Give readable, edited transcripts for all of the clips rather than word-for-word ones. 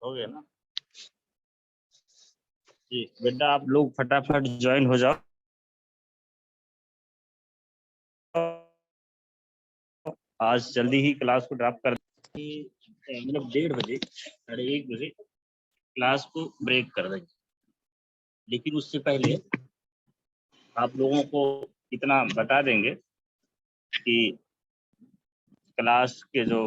हो गया ना जी। बेटा आप लोग फटाफट ज्वाइन हो जाओ। आज जल्दी ही क्लास को ड्रॉप कर मतलब 1:30 बजे 1:30 बजे क्लास को ब्रेक कर देंगे। लेकिन उससे पहले आप लोगों को इतना बता देंगे कि क्लास के जो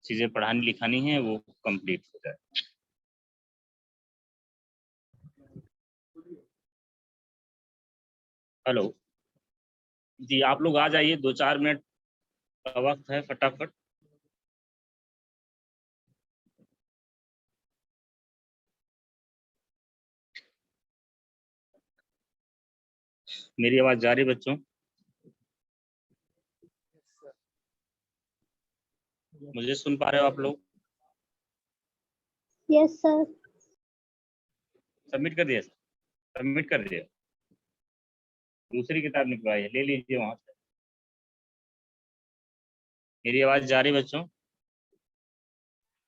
चीजें पढ़ानी लिखानी है वो कंप्लीट हो जाए। हेलो जी, आप लोग आ जाइए, 2-4 मिनट का वक्त है, फटाफट। मेरी आवाज जा रही बच्चों? मुझे सुन पा रहे हो आप लोग? Yes sir. सबमिट कर दिया? सबमिट कर दिया। दूसरी किताब निकलवाई है, ले लीजिए वहां से। मेरी आवाज जा रही बच्चों?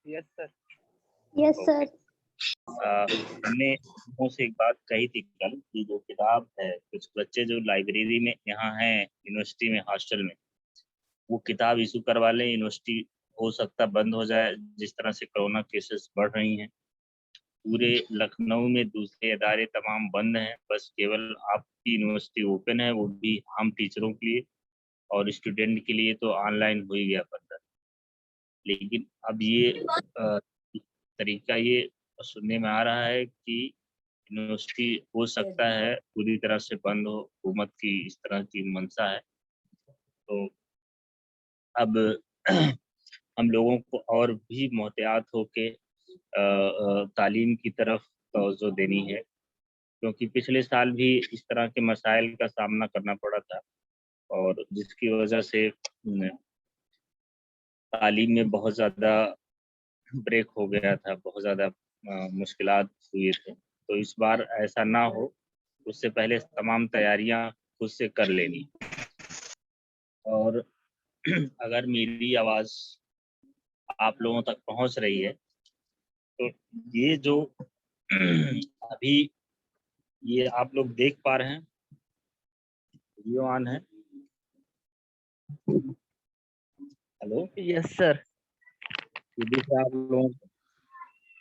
Yes sir. Yes sir. हमने लोगों से एक बात कही थी कल कि जो किताब है, कुछ बच्चे जो लाइब्रेरी में यहाँ हैं यूनिवर्सिटी में हॉस्टल में, वो किताब इशू करवा लें। यूनिवर्सिटी हो सकता बंद हो जाए, जिस तरह से कोरोना केसेस बढ़ रही हैं। पूरे लखनऊ में दूसरे इदारे तमाम बंद हैं, बस केवल आपकी यूनिवर्सिटी ओपन है, वो भी हम टीचरों के लिए, और स्टूडेंट के लिए तो ऑनलाइन हो ही गया बंद। लेकिन अब ये तरीका ये सुनने में आ रहा है कि यूनिवर्सिटी हो सकता है पूरी तरह से बंद हो, हुकूमत की इस तरह की मंशा है। तो अब हम लोगों को और भी मोहतियात होके तालीम की तरफ तवज्जो देनी है, क्योंकि पिछले साल भी इस तरह के मसाइल का सामना करना पड़ा था, और जिसकी वजह से तालीम में बहुत ज़्यादा ब्रेक हो गया था, बहुत ज़्यादा मुश्किलात हुए थे। तो इस बार ऐसा ना हो, उससे पहले तमाम तैयारियां खुद से कर लेनी। और अगर मेरी आवाज़ आप लोगों तक पहुंच रही है तो ये जो अभी ये आप लोग देख पा रहे हैं, वीडियो ऑन है? Hello yes sir. ये दिख रहा है आप लोगों को?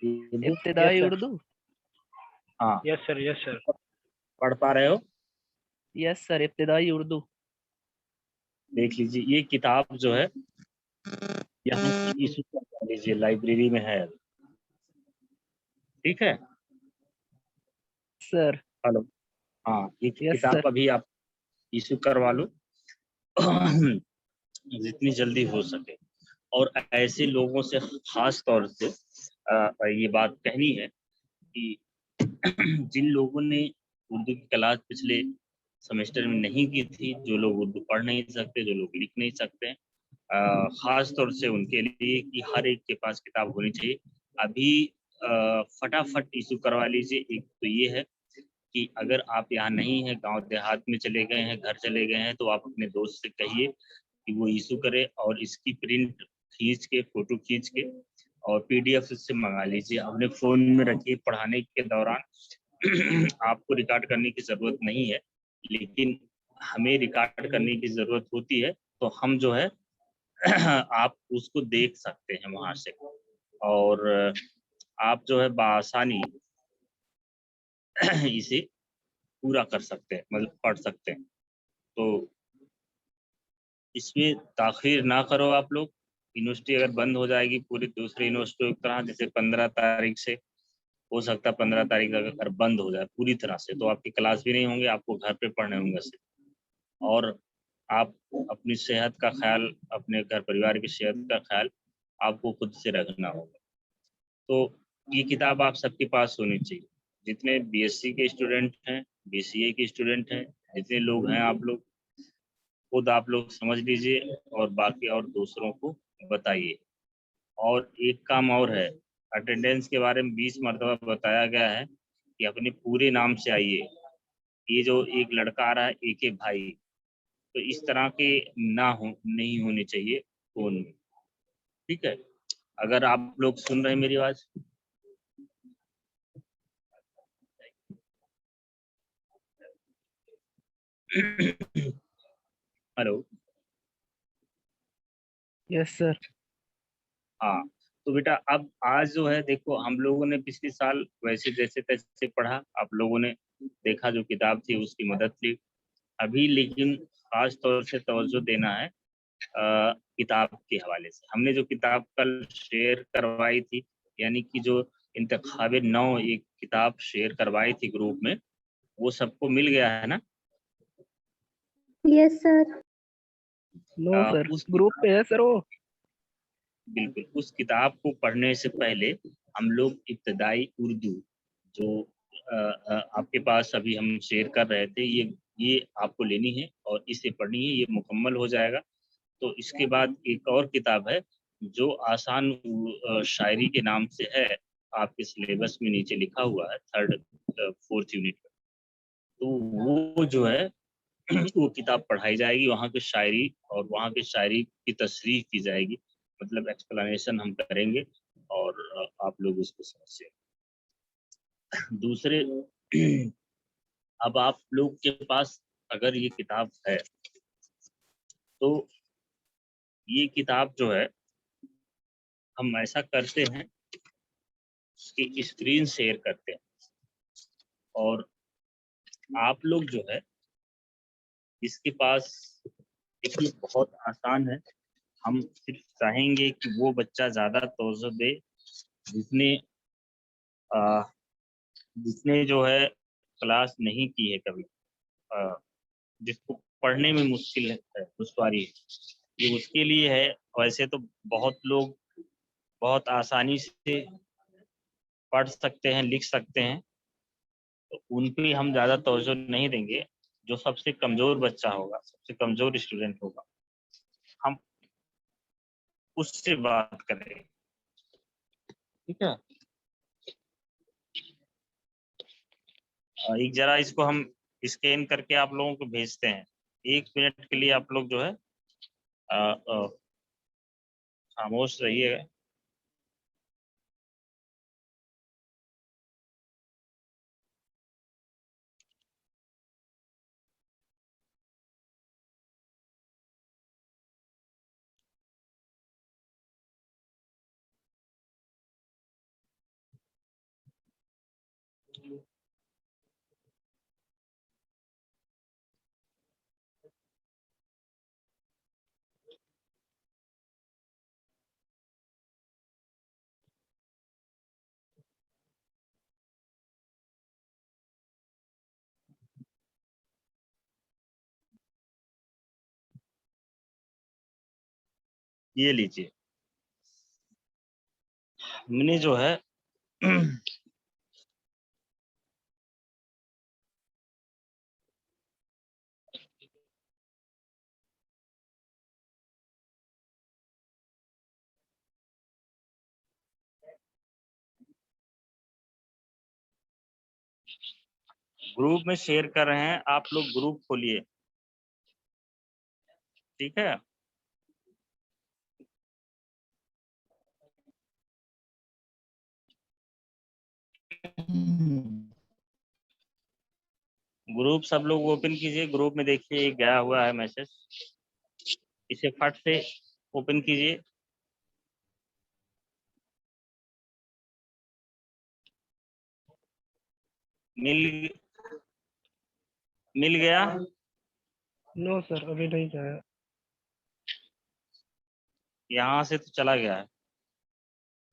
ये दिख इब्तिदाई उर्दू। हाँ, यस सर, यस सर। पढ़ पा रहे हो? यस सर, इब्तिदाई उर्दू। देख लीजिए, ये किताब जो है यहाँ इशू कर लीजिए, लाइब्रेरी में है। ठीक है सर। हेलो, हाँ, ये यस किताब सर। अभी आप इशू करवा लो जितनी जल्दी हो सके। और ऐसे लोगों से खास तौर से ये बात कहनी है कि जिन लोगों ने उर्दू की क्लास पिछले सेमेस्टर में नहीं की थी, जो लोग उर्दू पढ़ नहीं सकते, जो लोग लिख नहीं सकते, खास तौर से उनके लिए कि हर एक के पास किताब होनी चाहिए। अभी फटाफट इशू करवा लीजिए। एक तो ये है कि अगर आप यहाँ नहीं हैं, गांव देहात में चले गए हैं, घर चले गए हैं, तो आप अपने दोस्त से कहिए कि वो इशू करे, और इसकी प्रिंट खींच के, फोटो खींच के और पीडीएफ से मंगा लीजिए, अपने फ़ोन में रखिए। पढ़ाने के दौरान आपको रिकॉर्ड करने की ज़रूरत नहीं है, लेकिन हमें रिकॉर्ड करने की ज़रूरत होती है, तो हम जो है आप उसको देख सकते हैं वहाँ से, और आप जो है बआसानी इसे पूरा कर सकते हैं, मतलब पढ़ सकते हैं। तो इसमें ताख़ीर ना करो आप लोग। यूनिवर्सिटी अगर बंद हो जाएगी पूरी दूसरी यूनिवर्सिटियों की तरह, जैसे 15 तारीख से हो सकता है, 15 तारीख अगर बंद हो जाए पूरी तरह से, तो आपकी क्लास भी नहीं होंगे, आपको घर पे पढ़ने होंगे सिर्फ। और आप अपनी सेहत का ख्याल, अपने घर परिवार की सेहत का ख्याल आपको खुद से रखना होगा। तो ये किताब आप सबके पास होनी चाहिए, जितने बीएससी के स्टूडेंट हैं, बीसीए के स्टूडेंट हैं, जितने लोग हैं, आप लोग खुद आप लोग समझ लीजिए और बाकी और दूसरों को बताइए। और एक काम और है, अटेंडेंस के बारे में 20 मरतबा बताया गया है कि अपने पूरे नाम से आइए। ये जो एक लड़का आ रहा है एक भाई, तो इस तरह के ना हो, नहीं होने चाहिए फ़ोन में। ठीक है, अगर आप लोग सुन रहे हैं मेरी आवाज? हेलो। Yes sir. हाँ, तो बेटा अब आज जो है देखो, हम लोगों ने पिछले साल वैसे जैसे तैसे पढ़ा, आप लोगों ने देखा जो किताब थी उसकी मदद ली। अभी लेकिन खास तौर से तवज्जो देना है किताब के हवाले से। हमने जो किताब कल शेयर करवाई थी, यानी कि जो इंतखाबे नौ एक किताब शेयर करवाई थी ग्रुप में, वो सबको मिल गया है ना? Yes sir. नो सर, उस ग्रुप पे है सर वो। बिल्कुल, उस किताब को पढ़ने से पहले हम लोग इब्तदाई उर्दू जो आपके पास अभी हम शेयर कर रहे थे, ये आपको लेनी है और इसे पढ़नी है, ये मुकम्मल हो जाएगा। तो इसके बाद एक और किताब है जो आसान शायरी के नाम से है, आपके सिलेबस में नीचे लिखा हुआ है, थर्ड फोर्थ यूनिट में। तो वो जो है वो किताब पढ़ाई जाएगी, वहाँ की शायरी और वहाँ की शायरी की तशरीह की जाएगी, मतलब एक्सप्लेनेशन हम करेंगे और आप लोग उसको समझिए। दूसरे अब आप लोग के पास अगर ये किताब है तो ये किताब जो है हम ऐसा करते हैं कि स्क्रीन शेयर करते हैं और आप लोग जो है इसके पास, देखिए बहुत आसान है। हम सिर्फ चाहेंगे कि वो बच्चा ज़्यादा तवज्जो दे जिसने अ, जिसने जो है क्लास नहीं की है कभी, अ, जिसको पढ़ने में मुश्किल है, दुश्वारी है, ये उसके लिए है। वैसे तो बहुत लोग बहुत आसानी से पढ़ सकते हैं, लिख सकते हैं, तो उन पे हम ज़्यादा तवज्जो नहीं देंगे। जो सबसे कमज़ोर बच्चा होगा, सबसे कमज़ोर स्टूडेंट होगा, हम उससे बात करेंगे, ठीक है? एक जरा इसको हम स्कैन करके आप लोगों को भेजते हैं। 1 मिनट के लिए आप लोग जो है खामोश रहिएगा। ये लीजिए, हमने जो है ग्रुप में शेयर कर रहे हैं, आप लोग ग्रुप खोलिए, ठीक है? ग्रुप सब लोग ओपन कीजिए, ग्रुप में देखिए एक गया हुआ है मैसेज, इसे फट से ओपन कीजिए। मिल मिल गया? नो सर, अभी नहीं जाया। यहाँ से तो चला गया है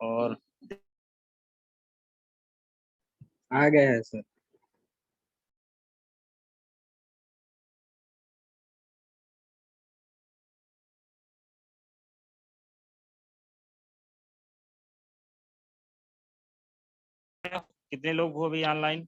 और आ गया है सर। कितने लोग हो अभी ऑनलाइन?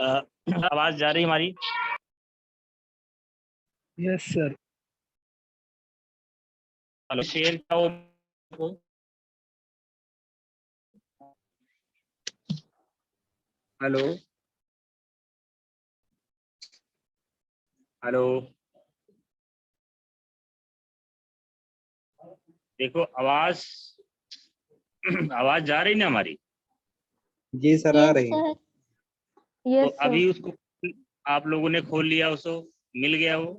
आवाज जा रही हमारी? Yes sir. हेलो, शेयर क्या हो? हेलो हेलो, देखो आवाज आवाज जा रही ना हमारी? जी सर, आ यस रही है। सर। तो यस सर। अभी उसको आप लोगों ने खोल लिया, उसको मिल गया वो?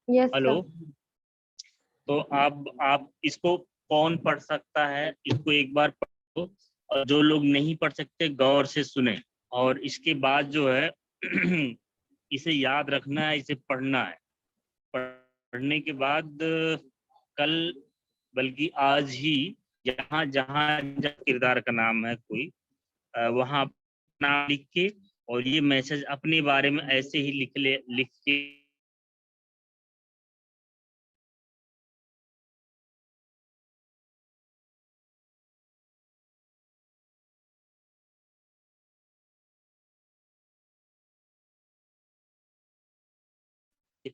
Yes hello, sir. तो आप इसको कौन पढ़ सकता है, इसको एक बार पढ़ो, और जो लोग नहीं पढ़ सकते गौर से सुने, और इसके बाद जो है इसे याद रखना है, इसे पढ़ना है। पढ़ने के बाद कल, बल्कि आज ही, जहाँ जहाँ जहाँ किरदार का नाम है कोई, वहाँ नाम लिख के, और ये मैसेज अपने बारे में ऐसे ही लिख के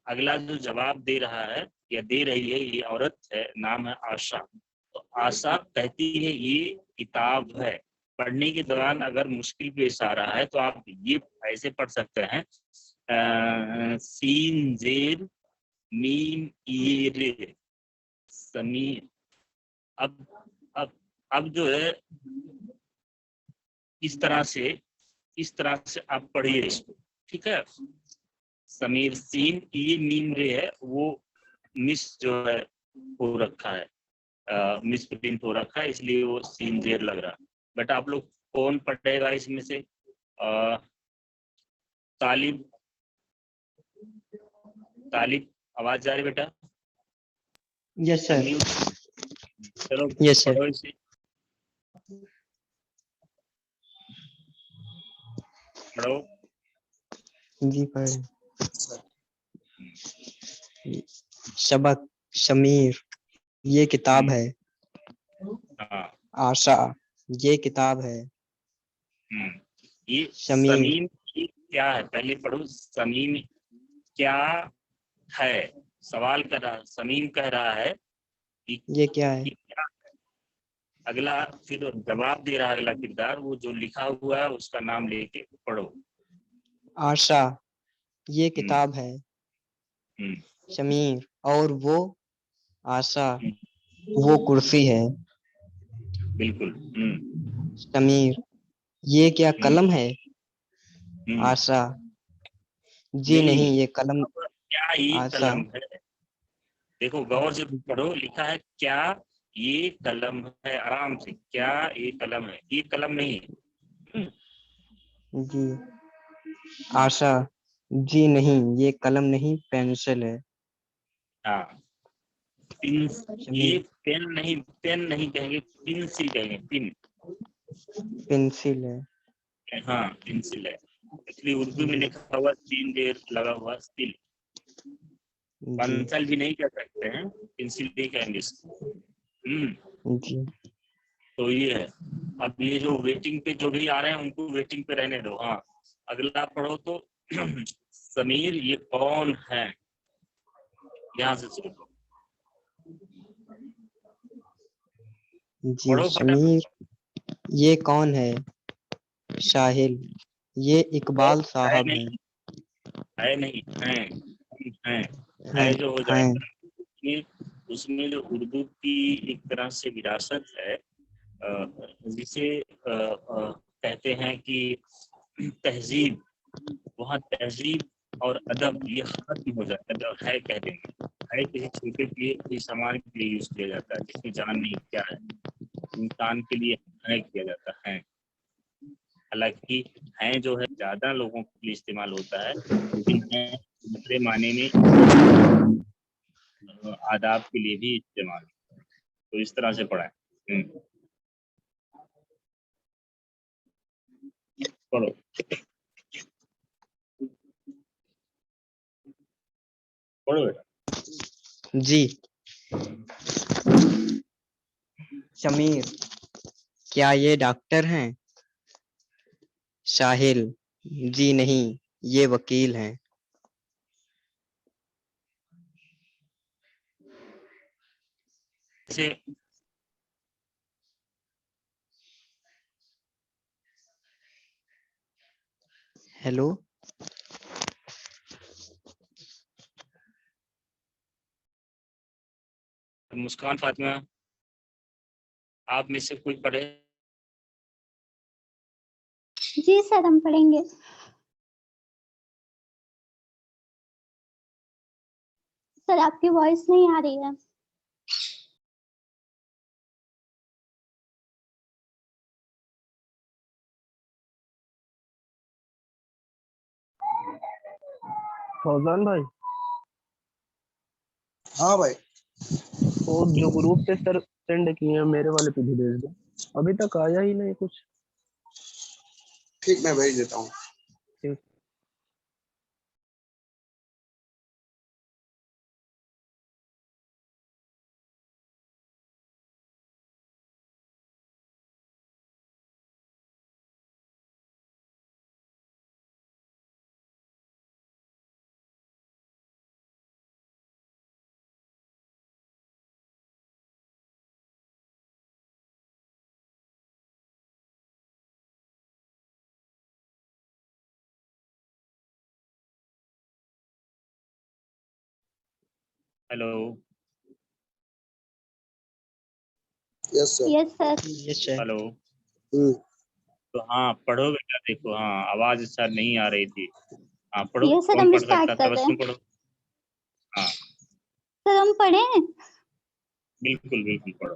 अगला जो जवाब दे रहा है या दे रही है, ये औरत है, नाम है आशा। तो आशा कहती है ये किताब है। पढ़ने के दौरान अगर मुश्किल पेश आ रहा है तो आप ये ऐसे पढ़ सकते हैं, सीन जेर मीम ये रे, समीर। अब अब अब जो है इस तरह से आप पढ़िए इसको, ठीक है? समीर सीन ये मीम रे है, वो मिस जो है हो रखा है, मिस प्रिंट हो रखा है, इसलिए वो सीन जेर लग रहा है। बट आप लोग कौन पढ़ेगा इसमें से? तालिब, तालिब आवाज जा रही बेटा? Yes sir. चलो यस सर। पढ़ो इसे, पढ़ो। जी पढ़। सबक शमीर ये किताब है। हाँ, आशा ये किताब है। ये शमीर समीम की क्या है, पहले पढ़ो। समीम क्या है, सवाल कर रहा, समीम कह रहा है कि ये क्या है। क्या। अगला फिर जवाब दे रहा है अगला किरदार, वो जो लिखा हुआ है उसका नाम लेके पढ़ो। आशा ये किताब है। शमीर और वो आशा वो कुर्सी है। बिल्कुल। शमीर ये क्या कलम है। हम्म, आशा जी नहीं, नहीं ये कलम। क्या ये आशा कलम है? देखो गौर से पढ़ो, लिखा है क्या ये कलम है, आराम से, क्या ये कलम है, ये कलम नहीं है। जी। आशा जी नहीं ये कलम नहीं पेंसिल है। हाँ, पिन, ये शमीर पेन नहीं कहेंगे, पेंसिल कहेंगे, पिन। पेंसिल है। हाँ, पेंसिल है, इसलिए उर्दू में जी लिखा हुआ तीन देर लगा हुआ स्टिल। जी पेंसिल भी नहीं कह सकते हैं, पेंसिल नहीं कहेंगे इसको। जी। तो ये है। अब ये जो वेटिंग पे जो भी आ रहे हैं उनको वेटिंग पे रहने दो। हाँ, अगला पढ़ो तो समीर ये कौन है, यहाँ से शुरू करो, जी पढ़ो फटाफट। शमीर ये कौन है। शाहिल ये इकबाल है साहब हैं। नहीं, है नहीं, है हैं जो हो हैं। जाएगा। उसमें जो उर्दू की एक तरह से विरासत है, जिसे कहते हैं कि तहजीब, वहाँ तहजीब और अदब ये खत्म हो जाता है जब है कह देंगे। है किसी छोटे के लिए, किसी सामान के लिए यूज किया जाता है जिसकी जान नहीं क्या है, इंसान के लिए है किया जाता है। हालांकि है जो है ज्यादा लोगों के लिए इस्तेमाल होता है, लेकिन है दूसरे माने में आदाब के लिए भी इस्तेमाल, तो इस तरह से पढ़ा है। पढ़ो, पढ़ो बेटा। जी। शमीर क्या ये डॉक्टर हैं? साहिल, जी नहीं, ये वकील हैं। से हेलो, मुस्कान फातिमा, आप में से कोई पढ़े? जी सर हम पढ़ेंगे। सर आपकी वॉइस नहीं आ रही है। फौजान भाई, हाँ भाई। वो जो ग्रुप पे सर सेंड किए हैं मेरे वाले पे भी भेज दो। अभी तक आया ही नहीं कुछ। ठीक, मैं भेज देता हूँ। ठीक। Hello. Yes sir. Yes sir. Yes sir. Hello. Hmm. तो हाँ पढ़ो बेटा, देखो हाँ आवाज सर नहीं आ रही थी। हाँ पढ़ो, यस सर कौन हम पढ़ स्टार्ट सकता? कर रहे तबस्सुम हैं। पढ़ो। हाँ सर हम पढ़ें। बिल्कुल बिल्कुल पढ़ो।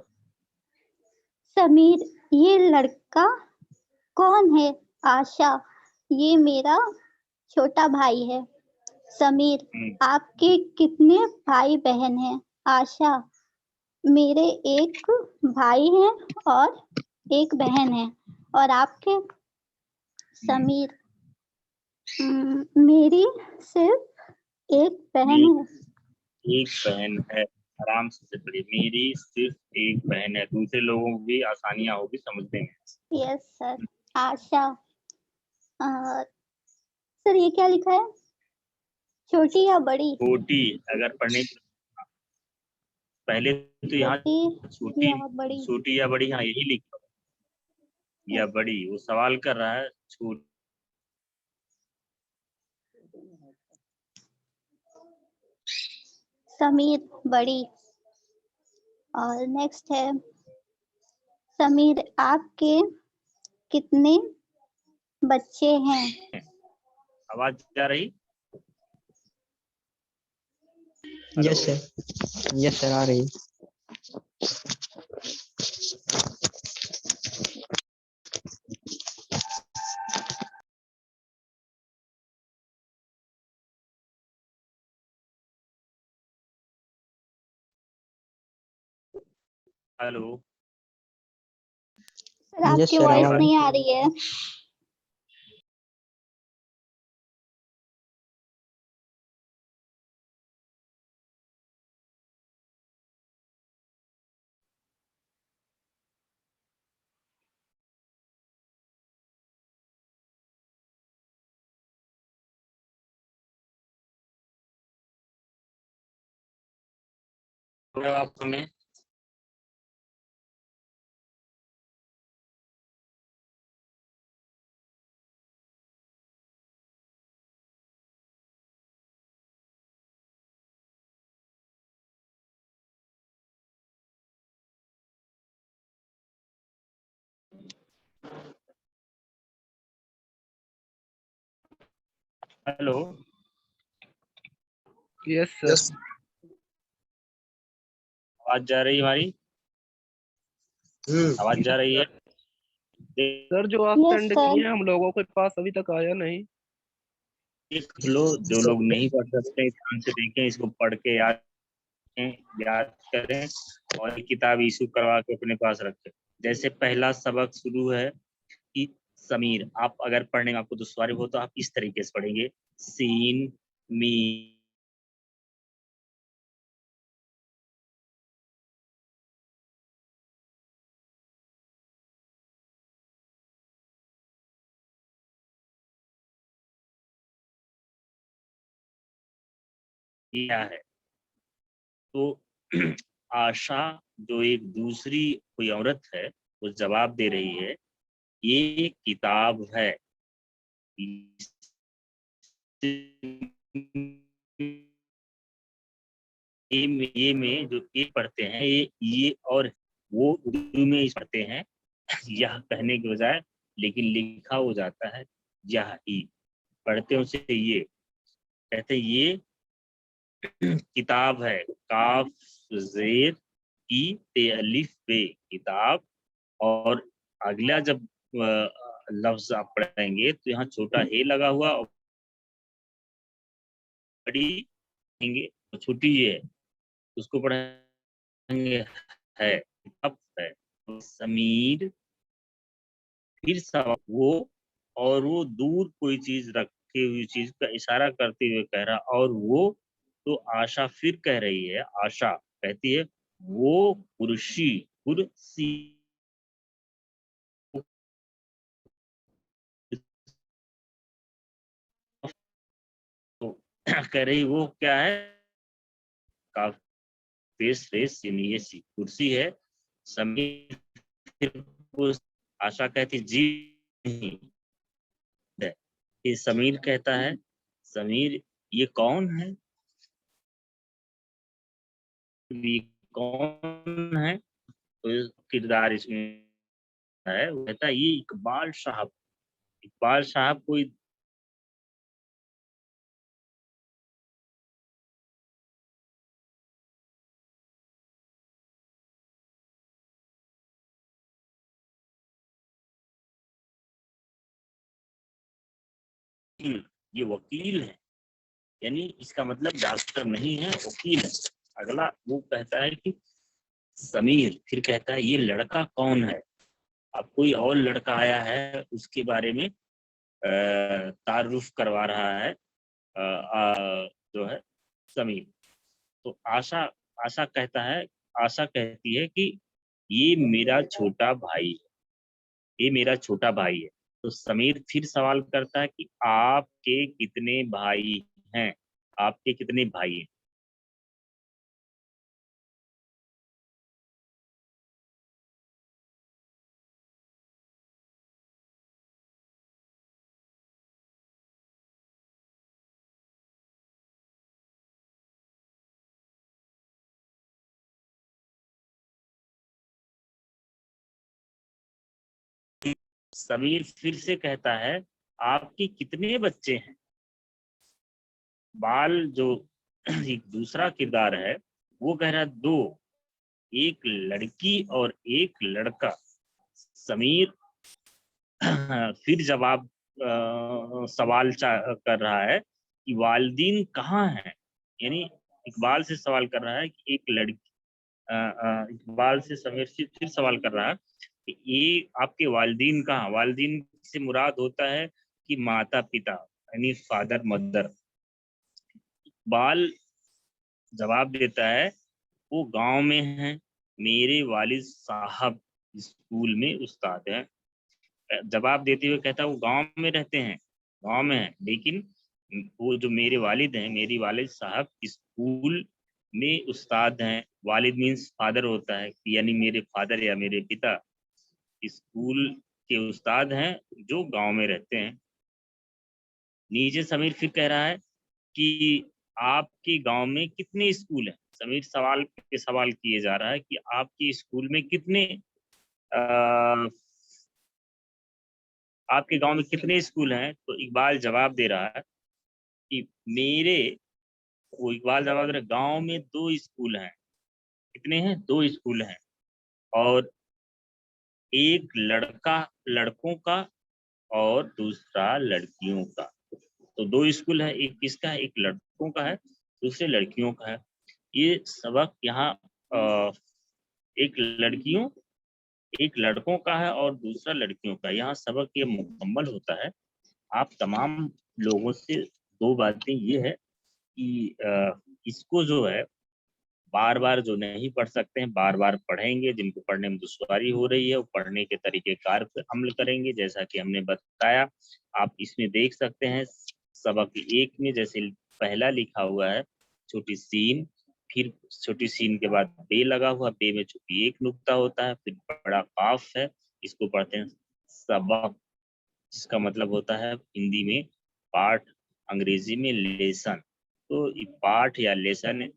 समीर, ये लड़का कौन है? आशा, ये मेरा छोटा भाई है। समीर, हम्म, आपके कितने भाई बहन हैं? आशा, मेरे एक भाई है और एक बहन है। और आपके? समीर, मेरी सिर्फ एक बहन मेरी है। एक बहन है। आराम से पढ़िए, मेरी सिर्फ एक बहन है, दूसरे लोगों को भी आसानियां होगी समझने में। Yes sir. आशा, सर ये क्या लिखा है? छोटी या बड़ी? छोटी, अगर पढ़ने पहले तो यहाँ छोटी छोटी, या बड़ी? छोटी या बड़ी, हाँ यही लिखा या बड़ी, वो सवाल कर रहा है। छोटी। समीर, बड़ी। और नेक्स्ट है, समीर आपके कितने बच्चे हैं? आवाज जा रही? Hello. Yes sir. Yes sir, आ रही। हेलो। सर यस आपकी सर, वॉइस आवाज। नहीं आ रही है। आप हमें हेलो। Yes sir. यस। आवाज जा रही है हमारी? आवाज जा रही है? सर जो आप यस सेंड सर। किए हैं हम लोगों के पास अभी तक आया नहीं। देख लो, जो लोग नहीं पढ़ सकते ध्यान से देखें, इसको पढ़ के याद रखें, याद करें और ये किताब इशू करवा के अपने पास रखें। जैसे पहला सबक शुरू है कि समीर, आप अगर पढ़ने में आपको दुश्वारी हो तो आप इस तरीके से पढ़ेंगे, सीन मी। क्या है? तो आशा जो एक दूसरी कोई औरत है वो जवाब दे रही है, ये किताब है। ये में जो ये पढ़ते हैं ये और वो उर्दू में इस पढ़ते हैं यह कहने के बजाय, लेकिन लिखा हो जाता है यह ही, पढ़ते हैं उसे ये, कहते हैं ये किताब है, काफ जेर ई ते अलिफ बे, किताब। और अगला जब लफ्ज आप पढ़ेंगे तो यहाँ छोटा हे लगा हुआ और बड़ी तो छोटी ये है, उसको पढ़ेंगे है, किताब है। तो समीर फिर सवाल वो, और वो दूर कोई चीज रखी हुई चीज का इशारा करते हुए कह रहा, और वो, तो आशा फिर कह रही है, आशा कहती है वो कुर्सी, कुर्सी, तो कह रही वो क्या है, काफेस रेस ये सी कुर्सी है। समीर फिर वो आशा कहती जी नहीं है। ये समीर कहता है, समीर ये कौन है, ये कौन है? तो किरदार इसमें है, वो कहता है ये इकबाल साहब, इकबाल साहब कोई ये वकील है, यानी इसका मतलब डॉक्टर नहीं है, वकील है। अगला वो कहता है कि समीर फिर कहता है ये लड़का कौन है? अब कोई और लड़का आया है उसके बारे में तारुफ करवा रहा है जो है समीर। तो आशा, आशा कहता है, आशा कहती है कि ये मेरा छोटा भाई है, ये मेरा छोटा भाई है। तो समीर फिर सवाल करता है कि आपके कितने भाई हैं, आपके कितने भाई हैं? समीर फिर से कहता है आपके कितने बच्चे हैं? बाल जो एक दूसरा किरदार है वो कह रहा है दो, एक लड़की और एक लड़का। समीर फिर जवाब सवाल कर रहा है कि वालिदीन कहाँ हैं, यानी इकबाल से सवाल कर रहा है कि एक लड़की, इकबाल से समीर फिर सवाल कर रहा है कि ये आपके वालिदीन कहाँ? वालिदीन से मुराद होता है कि माता पिता, यानी फादर मदर। इकबाल जवाब देता है वो गांव में हैं, मेरे वालिद साहब स्कूल में उस्ताद हैं। जवाब देते हुए कहता है वो गांव में रहते हैं, गांव में है, लेकिन वो जो मेरे वालिद हैं, मेरी वालिद साहब स्कूल में उस्ताद हैं। वालिद मीन्स फादर होता है, यानी मेरे फादर या मेरे पिता स्कूल के उस्ताद हैं जो गांव में रहते हैं। नीचे समीर फिर कह रहा है कि आपके गांव में कितने स्कूल हैं? समीर सवाल पे सवाल किए जा रहा है कि आपके स्कूल में कितने आ, आपके गांव में कितने स्कूल हैं? तो इकबाल जवाब दे रहा है कि मेरे, वो इकबाल जवाब दे रहा है गांव में दो स्कूल हैं। कितने हैं? दो स्कूल हैं, और एक लड़का लड़कों का और दूसरा लड़कियों का। तो दो स्कूल है, एक किसका है? एक लड़कों का है, दूसरे लड़कियों का है। ये सबक यहाँ एक लड़कियों, एक लड़कों का है और दूसरा लड़कियों का। यहाँ सबक ये मुकम्मल होता है। आप तमाम लोगों से दो बातें ये है कि इसको जो है बार बार जो नहीं पढ़ सकते हैं बार बार पढ़ेंगे, जिनको पढ़ने में दुश्वारी हो रही है वो पढ़ने के तरीके कार पर अमल करेंगे जैसा कि हमने बताया। आप इसमें देख सकते हैं सबक एक में जैसे पहला लिखा हुआ है छोटी सीन, फिर छोटी सीन के बाद बे लगा हुआ, बे में चूंकि एक नुक्ता होता है, फिर बड़ा काफ है, इसको पढ़ते हैं सबक, जिसका मतलब होता है हिंदी में पाठ, अंग्रेजी में लेसन। तो ये पाठ या लेसन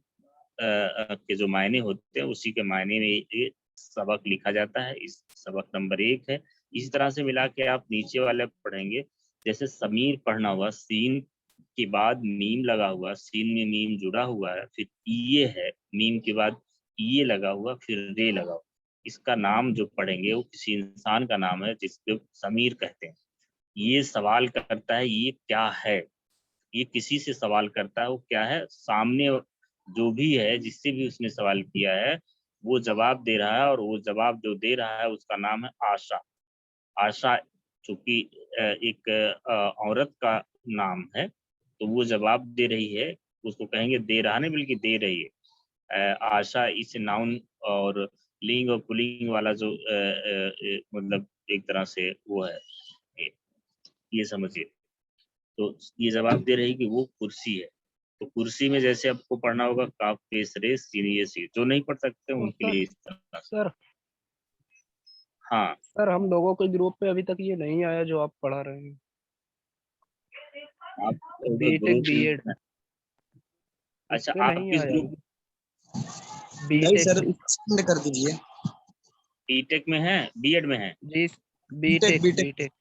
के जो मायने होते हैं उसी के मायने में ये सबक लिखा जाता है। इस सबक नंबर 1 है। इसी तरह से मिला के आप नीचे वाले पढ़ेंगे, जैसे समीर पढ़ना हुआ, सीन के बाद मीम लगा हुआ, सीन में मीम जुड़ा हुआ है, फिर ये है, मीम के बाद ये लगा हुआ, फिर रे लगा हुआ। इसका नाम जो पढ़ेंगे वो किसी इंसान का नाम है जिसको समीर कहते हैं। ये सवाल करता है ये क्या है, ये किसी से सवाल करता है वो क्या है, सामने जो भी है जिससे भी उसने सवाल किया है वो जवाब दे रहा है, और वो जवाब जो दे रहा है उसका नाम है आशा। आशा चूंकि एक औरत का नाम है, तो वो जवाब दे रही है, उसको कहेंगे दे रहा नहीं बल्कि दे रही है। आशा इस नाउन और लिंग और पुल्लिंग वाला जो मतलब एक तरह से वो है, ये समझिए। तो ये जवाब दे रही कि वो कुर्सी है। तो कुर्सी में जैसे आपको पढ़ना होगा काफ पेश रेस सीन ये सी, जो नहीं पढ़ सकते उनके लिए इस तरह से। सर हाँ सर हम लोगों के ग्रुप पे अभी तक ये नहीं आया जो आप पढ़ा रहे हैं, आप बीटेक ग्रुप बीएड अच्छा पे आप नहीं किस आया। ग्रुप नहीं बीटेक सर, सेंड कर दीजिए। बीटेक में है बीएड में है? जी बीटेक बीटेक बीटेक बीटेक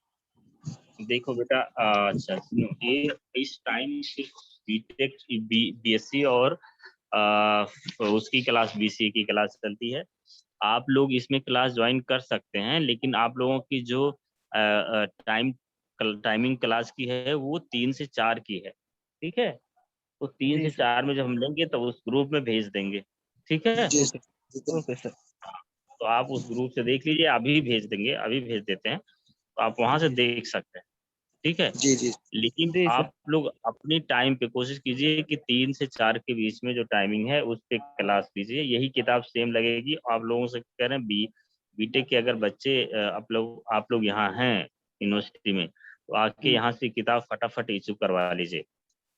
देखो बेटा, अच्छा सुनो, ये इस टाइम सिर्फ बीटेक बीएससी और उसकी क्लास बीसीए की क्लास चलती है। आप लोग इसमें क्लास ज्वाइन कर सकते हैं, लेकिन आप लोगों की जो टाइमिंग क्लास की है वो 3 से 4 की है, ठीक है? तो 3 जी से सर। 4 में जब हम लेंगे तो उस ग्रुप में भेज देंगे, ठीक है? जी ओके जी ओके सर। तो आप उस ग्रुप से देख लीजिए, अभी भेज देंगे, अभी भेज देते हैं, तो आप वहां से जी देख सकते हैं, ठीक है? जी जी लेकिन जी सर। आप लोग अपनी टाइम पे कोशिश कीजिए कि 3 से 4 के बीच में जो टाइमिंग है उस पे क्लास लीजिए। यही किताब सेम लगेगी। आप लोगों से कह रहे हैं बीटेक के अगर बच्चे आप लोग यहाँ हैं यूनिवर्सिटी में, तो आके यहाँ से किताब फटाफट इशू करवा लीजिए,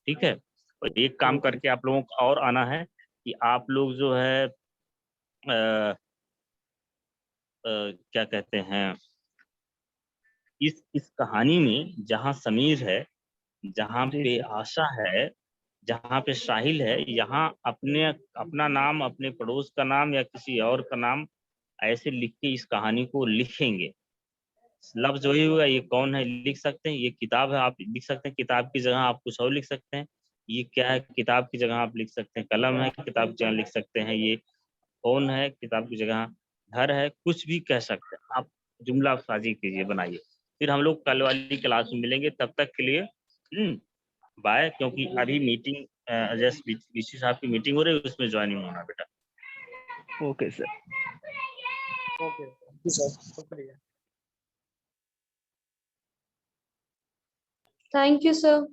ठीक है? और एक काम ओके करके आप लोगों को और आना है कि आप लोग जो है क्या कहते हैं, इस कहानी में जहाँ समीर है, जहाँ जी पे सर। आशा है, जहाँ पे साहिल है, यहाँ अपना नाम, अपने पड़ोस का नाम या किसी और का नाम ऐसे लिख के इस कहानी को लिखेंगे। लफ्ज वही होगा, ये कौन है लिख सकते हैं, ये किताब है आप लिख सकते हैं, किताब की जगह आप कुछ और लिख सकते हैं, ये क्या है किताब की जगह आप लिख सकते हैं, कलम है किताब की जगह लिख सकते हैं, ये कौन है किताब की जगह घर है, कुछ भी कह सकते हैं आप। जुमला साजी कीजिए, बनाइए। फिर हम लोग कल वाली क्लास में मिलेंगे, तब तक के लिए बाय। क्योंकि अभी मीटिंग जस्ट बीसी साहब की मीटिंग हो रही है, उसमें ज्वाइनिंग होना बेटा। Okay sir. Okay sir. शुक्रिया। Thank you sir.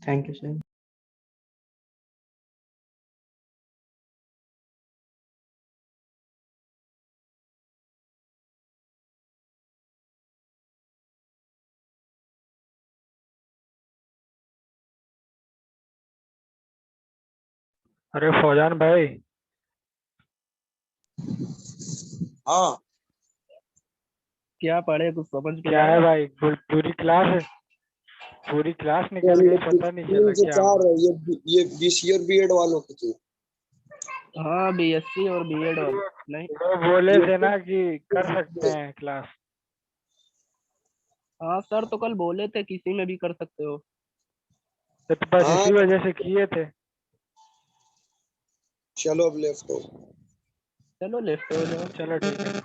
Thank you sir. अरे फौजान भाई, हाँ क्या पढ़े कुछ समझ में क्या है आया? भाई? पूरी क्लास है, पूरी क्लास निकल गई, पता नहीं चला 3 से क्या 4 हुआ। है, ये बीसी और बीएड वालों की थी। हाँ बीएससी और बीएड वाले नहीं। वो बोले थे ये ना कि कर सकते हैं क्लास। हाँ सर, तो कल बोले थे किसी में भी कर सकते हो। तो बस हाँ, इसी वजह से किए थे। चलो अब लेफ्ट हो। चलो लेफ्ट हो जाओ। चलो ठीक है।